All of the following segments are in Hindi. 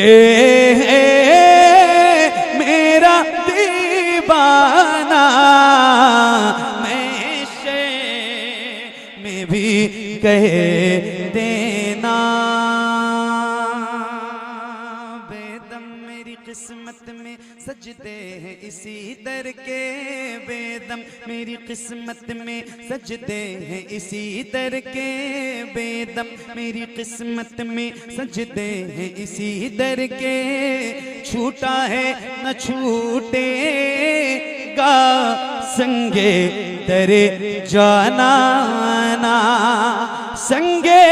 ये है मेरा दीवाना, मैं शे में भी कह देना। बेदम मेरी किस्मत में सजदे हैं इसी दर के, बेदम मेरी किस्मत में सजदे हैं इसी दर के, बेदम मेरी किस्मत में सजदे हैं इसी दर के। छूटा है न छूटेगा संगे दरे जाना ना, संगे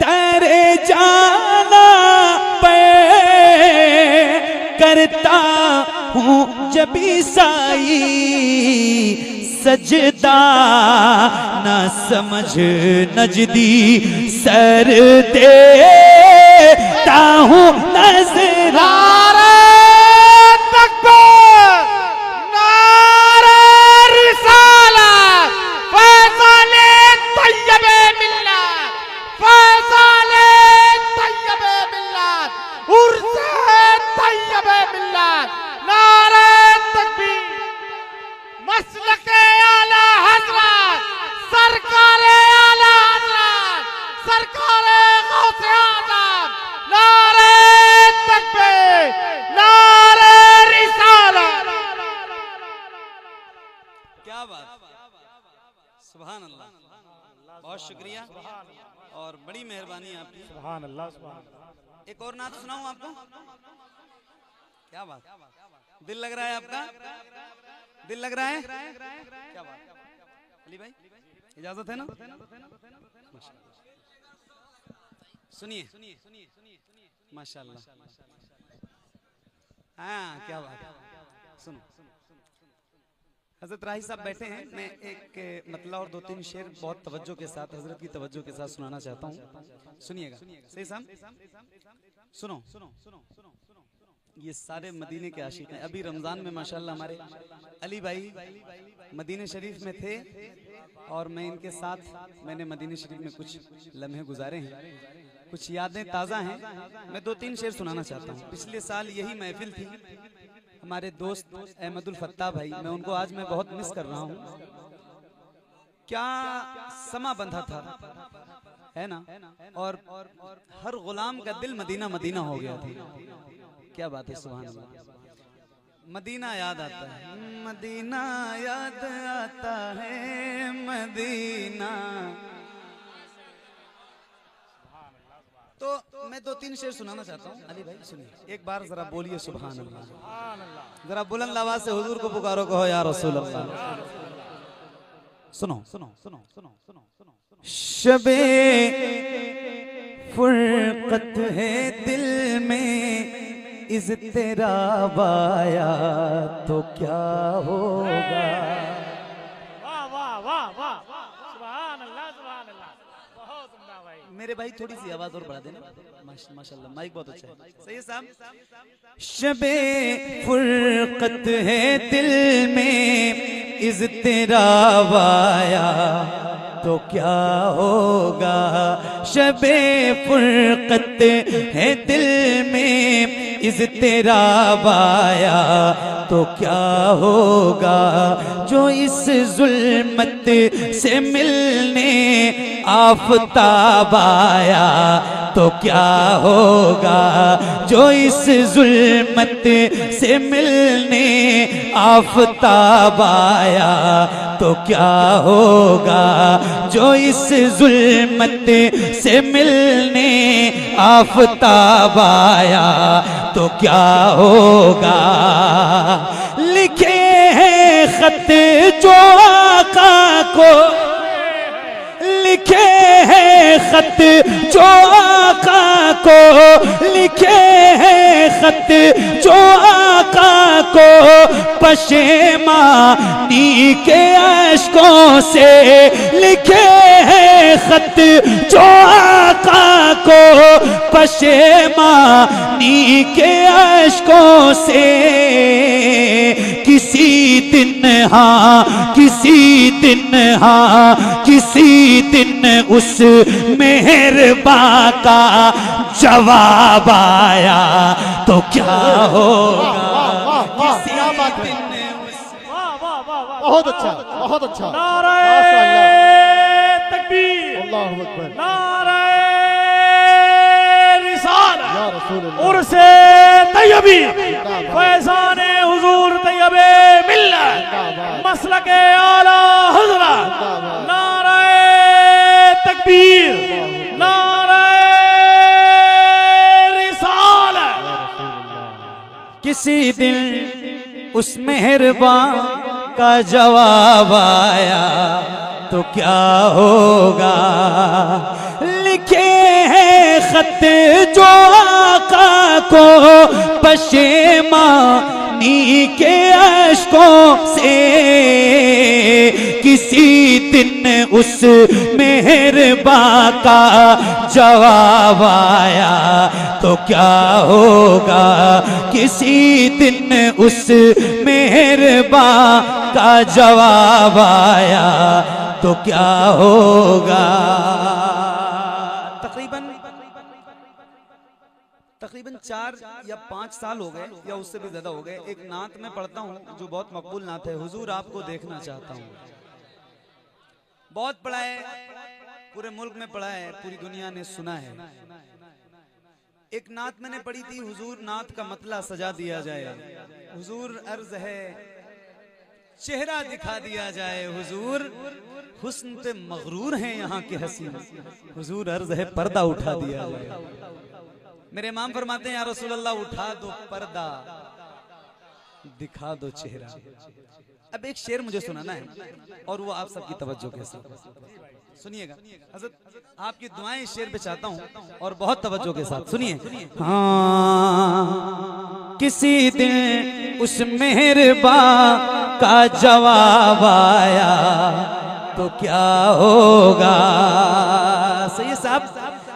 दरे जाना पे करता हूँ जब ईसाई सजदा, ना समझ नजदी सर देता हूँ नजरा। क्या बात, सुभान अल्लाह, बहुत शुक्रिया और बड़ी मेहरबानी आपकी। सुभान अल्लाह, सुभान अल्लाह। एक और नात सुनाऊं आपको? क्या बात, दिल लग रहा है आपका? दिल लग रहा है? क्या बात, अली भाई इजाजत है ना? सुनिए माशाल्लाह। हाँ क्या बात, सुनो। हजरत राही साहब बैठे हैं, मैं एक मतलब और 2-3 शेर बहुत तवज्जो के साथ, हजरत की तवज्जो के साथ सुनाना चाहता हूँ। सुनिएगा सही साहब, सुनो। ये सारे मदीने के आशिक हैं। अभी रमजान में माशाल्लाह हमारे अली भाई मदीने शरीफ में थे और मैं इनके साथ मैंने मदीने शरीफ में कुछ लम्हे गुजारे हैं, कुछ यादें ताज़ा हैं। मैं 2-3 शेर सुनाना चाहता हूँ। पिछले साल यही महफिल थी, हमारे दोस्त अहमदुल फत्ता भाई, मैं उनको आज मैं बहुत मिस कर रहा हूँ। क्या समा बंधा था, है ना? और हर गुलाम का दिल मदीना मदीना हो गया था। क्या बात है, सुभान अल्लाह। मदीना याद आता है, मदीना याद आता है, मदीना। तो मैं 2-3 शेर सुनाना चाहता हूँ। अली भाई सुनिए, एक बार जरा बोलिए सुभान अल्लाह, जरा बुलंद आवाज से हुजूर को पुकारो, कहो या रसूल अल्लाह। सुनो। शबे फुरकत है दिल में, इज़्तिराब आया तो क्या होगा। वाह वाह वाह वाह, सुभान अल्लाह, सुभान अल्लाह, बहुत उम्दा भाई। मेरे भाई थोड़ी सी आवाज और बढ़ा देना, माशाल्लाह माइक बहुत अच्छा है। सही है साहब। शबे फुरकत है दिल में, इज़्तिराब आया तो क्या होगा। शबे फुरकत है दिल में, इज़्तिराब आया तो क्या होगा। जो इस जुल्मत से मिलने आफताब आया तो क्या होगा। जो इस जुल्मत से मिलने आफताब आया तो क्या होगा। जो इस जुल्मत से मिलने आफताब आया तो क्या होगा। लिखे हैं खत जो आका को, लिखे हैं खत जो आका को, लिखे हैं खत जो आका को, पशेमानी के अश्कों से लिखे हैं खत जो आका को, पशेमानी के अश्कों से किसी दिन हाँ किसी दिन हाँ किसी दिन उस मेहरबां का जवाब आया तो क्या होगा। किसी दिन वाह वाह वाह वाह, बहुत अच्छा, बहुत अच्छा। नाराए तकबीर, अल्लाहु अकबर, नाराए रिसालत, या रसूल अल्लाह। उर्से तैयबी, फैज़ाने हुजूर तैयबे मिल्लत, मसलके आला हज़रत, नाराए तकबीर, नाराए रिसालत। किसी दिन उस मेहरबान का जवाब आया तो क्या होगा। लिखे हैं खत जो आका को पशेमानी के अश्कों से किसी दिन उस मेहरबान का जवाब आया तो क्या होगा। किसी दिन उस मेहरबान का जवाब आया तो क्या होगा। तकरीबन 4 या 5 साल हो गए या उससे भी ज्यादा हो गए। एक नात में पढ़ता हूँ जो बहुत मकबूल नात है, हुजूर आपको देखना चाहता हूँ। बहुत पढ़ा है, पूरे मुल्क में पढ़ा है, पूरी दुनिया ने सुना है। एक नात मैंने पढ़ी थी, हुजूर नात का मतला सजा दिया जाए, हुजूर अर्ज है चेहरा दिखा दिया जाए, हुजूर हुस्न पे मगरूर हैं यहाँ के हसीन, हुजूर अर्ज है पर्दा उठा दिया जाए। मेरे इमाम फरमाते हैं या रसूल अल्लाह उठा दो पर्दा दिखा दो चेहरा। अब एक शेर मुझे सुनाना है और वो आप सबकी तवज्जो के साथ सुनिएगा। हज़रत आपकी दुआएं इस शेर पे चाहता हूँ और बहुत तवज्जो के साथ सुनिए। हाँ किसी दिन उस मेहरबान का जवाब आया तो क्या होगा। सही साहब,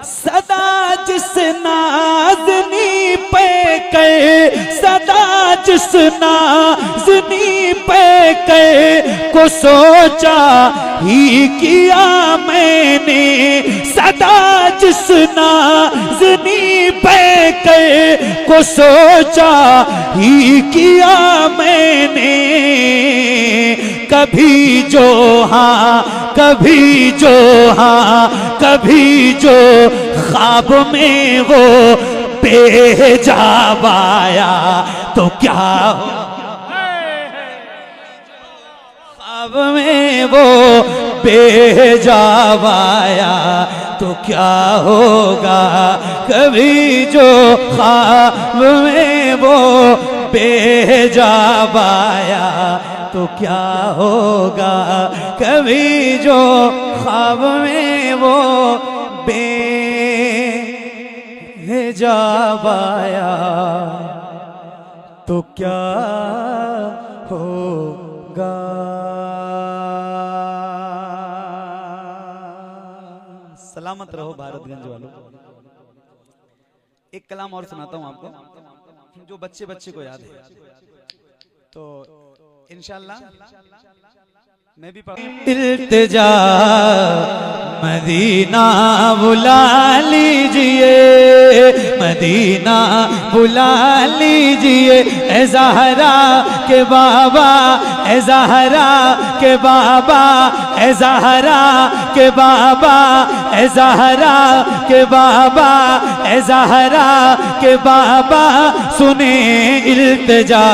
सदा जिस नाज़नी पे कर, सदा जिस नाज़नी पे कर को सोचा ही किया मैंने, सदा जिस नाज़नी पे कर को सोचा ही किया मैंने। कभी जो हाँ कभी जो हाँ कभी जो ख्वाब में वो बेहिजाब आया तो क्या हो। ख्वाब में वो बेहिजाब आया तो क्या होगा। कभी जो ख्वाब में वो बेहिजाब आया तो क्या होगा। कभी जो ख्वाब में वो बेहिजाब आया तो क्या होगा। सलामत रहो भारतगंज वालों। एक कलाम और सुनाता हूं आपको जो बच्चे बच्चे को याद है, तो इंशाअल्लाह मैं भी इल्तिजा मदीना बुला लीजिए, मदीना बुला लीजिए, ए ज़हरा के बाबा, ए ज़हरा के बाबा, ए ज़हरा के बाबा, ए ज़हरा के बाबा, ए ज़हरा के बाबा सुने इल्तिजा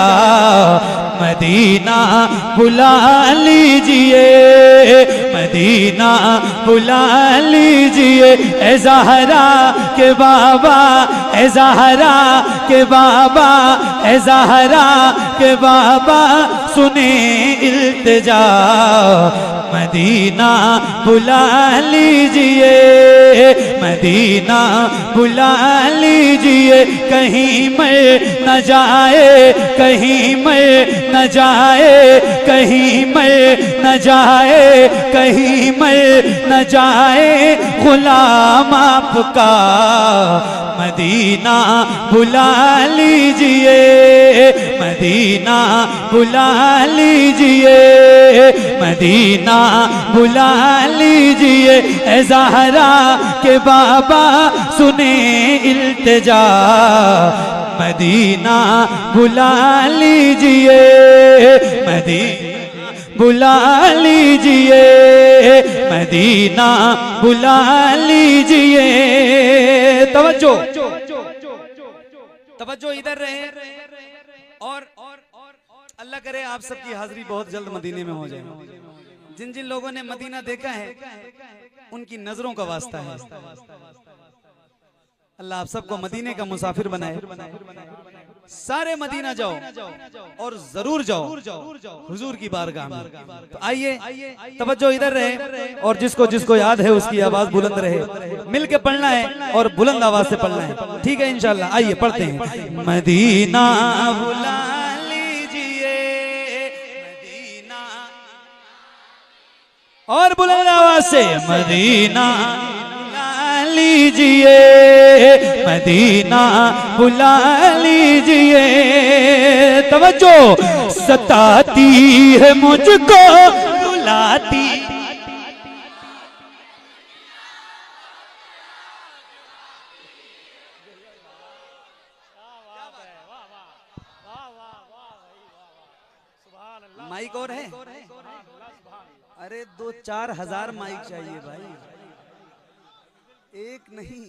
मदीना बुला लीजिए, मदीना बुला लीजिए, ए ज़हरा के बाबा, ए ज़हरा के बाबा, ए ज़हरा के बाबा सुने इल्तिजा मदीना बुला लीजिए, मदीना बुला लीजिए, कहीं मैं न जाए, कहीं मैं न जाए, कहीं मैं न जाए, कहीं मैं न जाए गुलाम आपका मदीना बुला लीजिए, मदीना बुला लीजिए, मदीना बुला लीजिए। ए ज़हरा के बाबा सुने इल्तिजा, मदीना बुला लीजिए, मदीना बुला लीजिए, मदीना बुला लीजिए। तवज्जो तवज्जो इधर रहे और अल्लाह करे आप सबकी हाजिरी बहुत जल्द मदीने में हो जाए। जिन जिन लोगों ने मदीना देखा है उनकी नजरों का वास्ता है। अल्लाह आप सबको मदीने का मुसाफिर बनाए। सारे मदीना जाओ और जरूर जाओ हुजूर की बारगाह में। तो आइए तवज्जो इधर रहे और जिसको जिसको याद है उसकी आवाज बुलंद रहे। मिल के पढ़ना है और बुलंद आवाज से पढ़ना है, ठीक है इंशाल्लाह। आइए पढ़ते हैं। मदीना बुला लीजिए, मदीना, और बुलंद आवाज से मदीना लीजिए, मदीना बुला लीजिए। तवज्जो, सताती है मुझको बुलाती, माइक और है? अरे 2-4 हजार माइक चाहिए भाई, एक नहीं।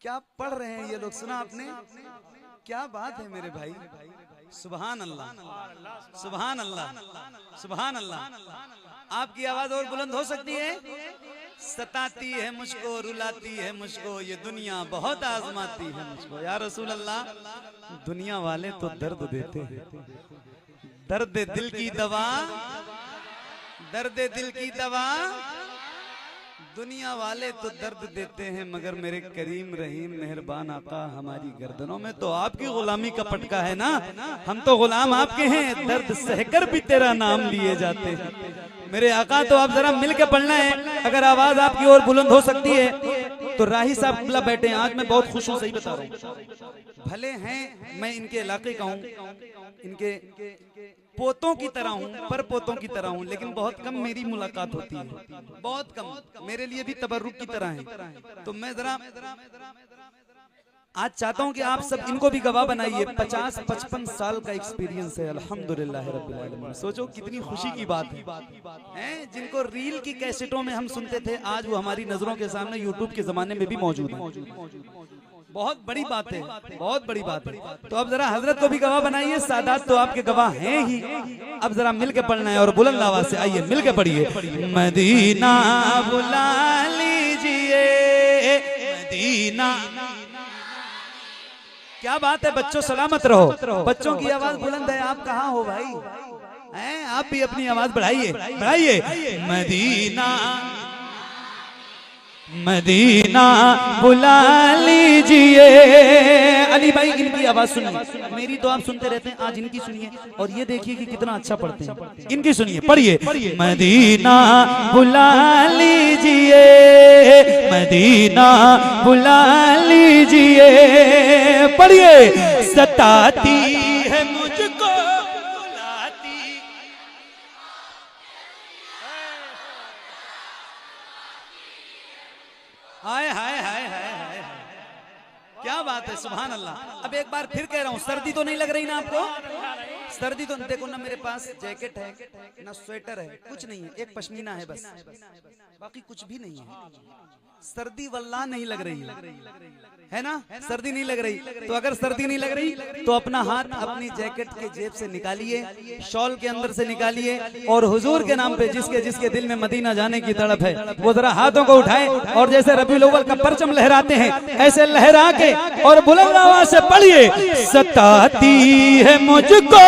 क्या पढ़ रहे हैं ये लोग, सुना आपने? क्या बात है मेरे भाई, सुभान अल्लाह, सुभान अल्लाह, सुभान अल्लाह। आपकी आवाज और बुलंद हो सकती है। सताती है मुझको, रुलाती है मुझको, ये दुनिया बहुत आजमाती है मुझको। या रसूल अल्लाह, दुनिया वाले तो दर्द देते हैं, दर्द दिल की दवा, दर्द दिल की दवा। दुनिया वाले तो दर्द देते हैं मगर मेरे करीम रहीम मेहरबान आका हमारी गर्दनों में तो आपकी गुलामी का पटका है ना। हम तो गुलाम आपके हैं, दर्द सहकर भी तेरा नाम लिए जाते हैं मेरे आका। तो आप जरा मिल के पढ़ना है। अगर आवाज आपकी और बुलंद हो सकती है तो राही साहब किबला बैठे हैं। आज मैं बहुत खुश हूँ, सही बता रहा हूँ। भले हैं मैं इनके इलाके का हूँ, इनके पोतों की तरह हूँ, पर पोतों की तरह हूँ, लेकिन बहुत कम मेरी मुलाकात होती है, बहुत कम। मेरे लिए भी तबर्रुक की तरह है। तो मैं जरा आज चाहता हूं कि आप सब इनको भी गवाह बनाइए। 50-55 साल का एक्सपीरियंस है, अल्हम्दुलिल्लाह रब्बिल आलमीन। सोचो कितनी खुशी की बात है। जिनको रील की कैसेटों में हम सुनते थे, आज वो हमारी नजरों के सामने यूट्यूब के जमाने में भी मौजूद है। बहुत बड़ी बात है, बहुत बड़ी बात है। तो अब जरा हजरत को भी गवाह बनाइए, सादात तो आपके गवाह हैं ही। अब जरा मिल के पढ़ना है और बुलंद आवाज से आइए मिल के पढ़िए। मदीना बुला लीजिए, मदीना। क्या बात है बच्चों, सलामत रहो। बच्चों की आवाज बुलंद है, आप कहाँ हो भाई? हैं आप भी अपनी आवाज बढ़ाइए, बढ़ाइए। मदीना, मदीना बुला लीजिए। अली भाई इनकी आवाज सुनिए, मेरी तो आप सुनते रहते हैं, आज इनकी सुनिए और ये देखिए कि कितना अच्छा पढ़ते हैं। इनकी सुनिए, पढ़िए। मदीना बुला लीजिए, मदीना बुला लीजिए। पढ़िए। सताती है मुझको बुलाती, हाय हाय हाय हाय हाय, क्या बात है, सुभान अल्लाह। अब एक बार फिर कह रहा हूँ, सर्दी तो नहीं लग रही ना आपको? सर्दी तो देखो ना, मेरे पास जैकेट है ना, स्वेटर है, कुछ नहीं है, एक पश्मीना है बस, बाकी कुछ भी नहीं है। सर्दी वल्लाह नहीं लग रही है ना, सर्दी नहीं लग रही। तो अगर सर्दी नहीं लग रही तो अपना हाथ अपनी जैकेट के जेब से निकालिए, शॉल के अंदर से निकालिए और हुजूर के नाम पे जिसके जिसके दिल में मदीना जाने की तड़प है वो जरा हाथों को उठाए और जैसे रबीउल अव्वल का परचम लहराते हैं ऐसे लहरा के और बुलंद आवाज से पढ़िए। सताती है मुझको